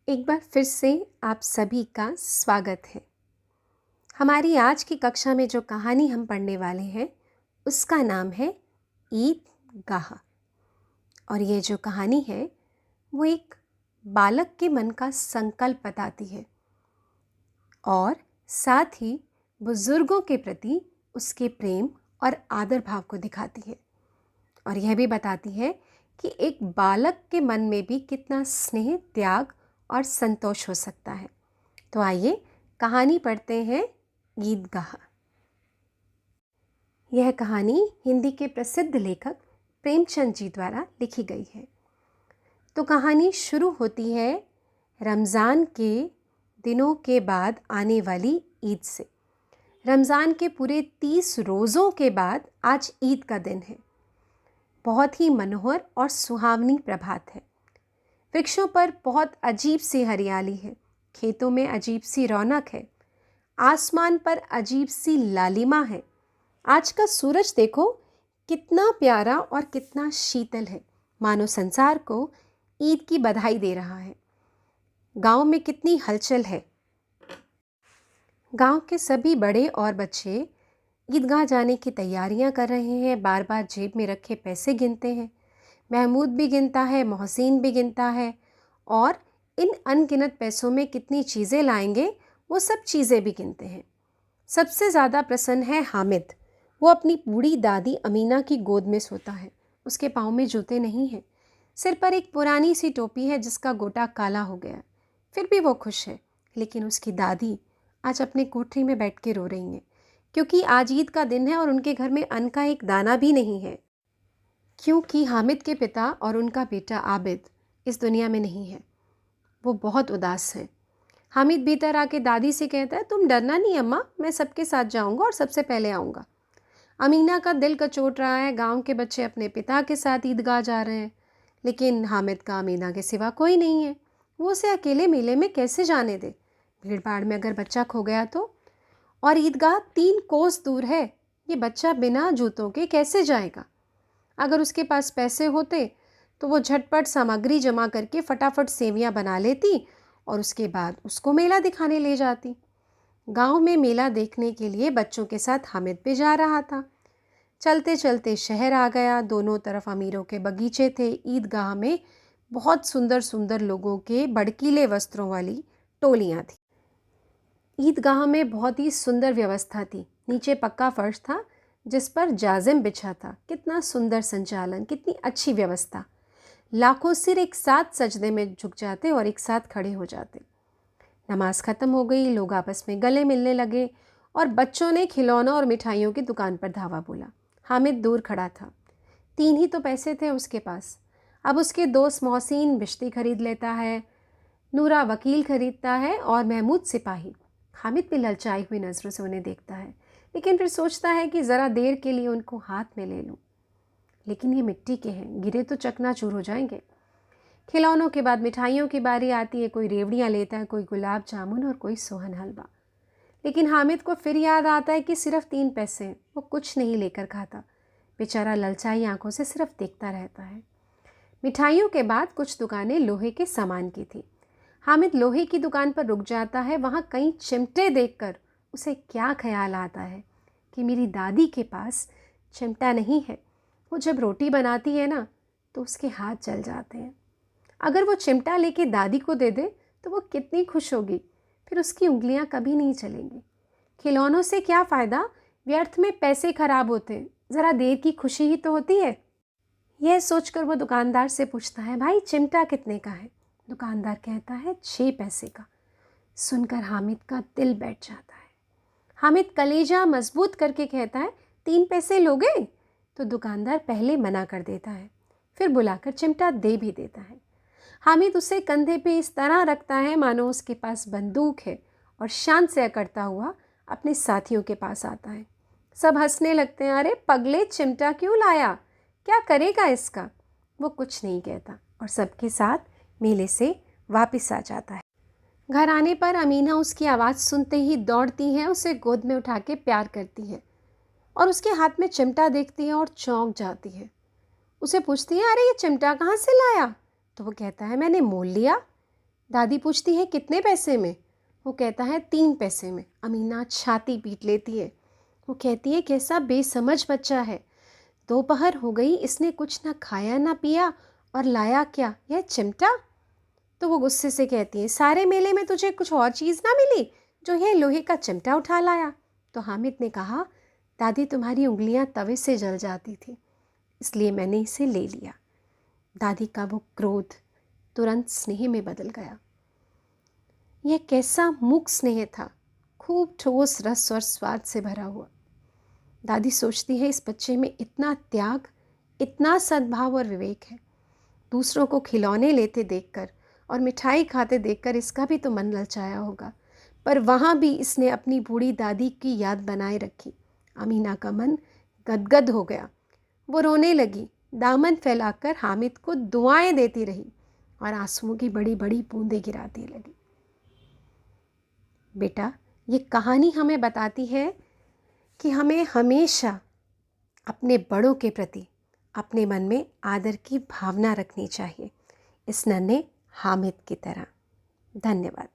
एक बार फिर से आप सभी का स्वागत है। हमारी आज की कक्षा में जो कहानी हम पढ़ने वाले हैं उसका नाम है ईदगाह। और ये जो कहानी है वो एक बालक के मन का संकल्प बताती है और साथ ही बुजुर्गों के प्रति उसके प्रेम और आदर भाव को दिखाती है। और यह भी बताती है कि एक बालक के मन में भी कितना स्नेह, त्याग और संतोष हो सकता है। तो आइए कहानी पढ़ते हैं ईदगाह। यह कहानी हिंदी के प्रसिद्ध लेखक प्रेमचंद जी द्वारा लिखी गई है। तो कहानी शुरू होती है रमज़ान के दिनों के बाद आने वाली ईद से। रमज़ान के पूरे 30 रोज़ों के बाद आज ईद का दिन है। बहुत ही मनोहर और सुहावनी प्रभात है। वृक्षों पर बहुत अजीब सी हरियाली है, खेतों में अजीब सी रौनक है, आसमान पर अजीब सी लालिमा है। आज का सूरज देखो कितना प्यारा और कितना शीतल है, मानो संसार को ईद की बधाई दे रहा है। गांव में कितनी हलचल है। गांव के सभी बड़े और बच्चे ईदगाह जाने की तैयारियां कर रहे हैं। बार बार जेब में रखे पैसे गिनते हैं। महमूद भी गिनता है, मोहसिन भी गिनता है और इन अनगिनत पैसों में कितनी चीज़ें लाएंगे वो सब चीज़ें भी गिनते हैं। सबसे ज़्यादा प्रसन्न है हामिद। वो अपनी बूढ़ी दादी अमीना की गोद में सोता है। उसके पाँव में जूते नहीं हैं। सिर पर एक पुरानी सी टोपी है जिसका गोटा काला हो गया। फिर भी वो खुश है। लेकिन उसकी दादी आज अपने कोठरी में बैठ के रो रही हैं क्योंकि आज ईद का दिन है और उनके घर में अन्न का एक दाना भी नहीं है। क्योंकि हामिद के पिता और उनका बेटा आबिद इस दुनिया में नहीं है। वो बहुत उदास हैं। हामिद भीतर आके दादी से कहता है, तुम डरना नहीं अम्मा, मैं सबके साथ जाऊंगा और सबसे पहले आऊँगा। अमीना का दिल कचोट रहा है। गांव के बच्चे अपने पिता के साथ ईदगाह जा रहे हैं, लेकिन हामिद का अमीना के सिवा कोई नहीं है। वो उसे अकेले मेले में कैसे जाने दे? भीड़ भाड़ में अगर बच्चा खो गया तो? और ईदगाह 3 कोस दूर है। ये बच्चा बिना जूतों के कैसे जाएगा? अगर उसके पास पैसे होते तो वो झटपट सामग्री जमा करके फटाफट सेवियां बना लेती और उसके बाद उसको मेला दिखाने ले जाती। गांव में मेला देखने के लिए बच्चों के साथ हामिद भी जा रहा था। चलते चलते शहर आ गया। दोनों तरफ अमीरों के बगीचे थे। ईदगाह में बहुत सुंदर सुंदर लोगों के भड़कीले वस्त्रों वाली टोलियां थी। ईदगाह में बहुत ही सुंदर व्यवस्था थी। नीचे पक्का फर्श था जिस पर जाजिम बिछा था। कितना सुंदर संचालन, कितनी अच्छी व्यवस्था। लाखों सिर एक साथ सजदे में झुक जाते और एक साथ खड़े हो जाते। नमाज खत्म हो गई। लोग आपस में गले मिलने लगे और बच्चों ने खिलौनों और मिठाइयों की दुकान पर धावा बोला। हामिद दूर खड़ा था। 3 ही तो पैसे थे उसके पास। अब उसके दोस्त मोहसिन बिश्ती खरीद लेता है, नूरा वकील खरीदता है और महमूद सिपाही। हामिद भी ललचाई हुई नज़रों से उन्हें देखता है, लेकिन फिर सोचता है कि ज़रा देर के लिए उनको हाथ में ले लूं। लेकिन ये मिट्टी के हैं, गिरे तो चकनाचूर हो जाएंगे। खिलौनों के बाद मिठाइयों की बारी आती है। कोई रेवड़ियाँ लेता है, कोई गुलाब जामुन और कोई सोहन हलवा। लेकिन हामिद को फिर याद आता है कि सिर्फ 3 पैसे हैं। वो कुछ नहीं लेकर खाता। बेचारा ललचाई आंखों से सिर्फ देखता रहता है। मिठाइयों के बाद कुछ दुकानें लोहे के सामान की थी। हामिद लोहे की दुकान पर रुक जाता है। वहाँ कई चिमटे देखकर उसे क्या ख्याल आता है कि मेरी दादी के पास चिमटा नहीं है। वो जब रोटी बनाती है ना तो उसके हाथ जल जाते हैं। अगर वो चिमटा लेके दादी को दे दे तो वो कितनी खुश होगी। फिर उसकी उंगलियां कभी नहीं चलेंगी। खिलौनों से क्या फ़ायदा, व्यर्थ में पैसे खराब होते हैं। ज़रा देर की खुशी ही तो होती है। यह सोचकर वो दुकानदार से पूछता है, भाई चिमटा कितने का है? दुकानदार कहता है 6 पैसे का। सुनकर हामिद का दिल बैठ जाता है। हामिद कलेजा मजबूत करके कहता है, 3 पैसे लोगे? तो दुकानदार पहले मना कर देता है, फिर बुलाकर चिमटा दे भी देता है। हामिद उसे कंधे पे इस तरह रखता है मानो उसके पास बंदूक है और शान से अकड़ता हुआ अपने साथियों के पास आता है। सब हंसने लगते हैं। अरे पगले, चिमटा क्यों लाया? क्या करेगा इसका? वो कुछ नहीं कहता और सबके साथ मेले से वापस आ जाता है। घर आने पर अमीना उसकी आवाज़ सुनते ही दौड़ती है, उसे गोद में उठा के प्यार करती है और उसके हाथ में चिमटा देखती है और चौंक जाती है। उसे पूछती है, अरे ये चिमटा कहाँ से लाया? तो वो कहता है, मैंने मोल लिया। दादी पूछती है कितने पैसे में? वो कहता है 3 पैसे में। अमीना छाती पीट लेती है। वो कहती है कैसा बेसमझ बच्चा है, दोपहर हो गई, इसने कुछ ना खाया ना पिया और लाया क्या, यह चिमटा? तो वो गुस्से से कहती है सारे मेले में तुझे कुछ और चीज़ ना मिली जो यह लोहे का चिमटा उठा लाया? तो हामिद ने कहा दादी तुम्हारी उंगलियां तवे से जल जाती थी, इसलिए मैंने इसे ले लिया। दादी का वो क्रोध तुरंत स्नेह में बदल गया। यह कैसा मूक स्नेह था, खूब ठोस रस और स्वाद से भरा हुआ। दादी सोचती है इस बच्चे में इतना त्याग, इतना सद्भाव और विवेक है। दूसरों को खिलौने लेते देखकर और मिठाई खाते देखकर इसका भी तो मन ललचाया होगा, पर वहाँ भी इसने अपनी बूढ़ी दादी की याद बनाए रखी। अमीना का मन गदगद हो गया। वो रोने लगी, दामन फैलाकर हामिद को दुआएं देती रही और आंसुओं की बड़ी बड़ी बूंदें गिराती लगी। बेटा, ये कहानी हमें बताती है कि हमें हमेशा अपने बड़ों के प्रति अपने मन में आदर की भावना रखनी चाहिए, इस नन्हे हामिद की तरह। धन्यवाद।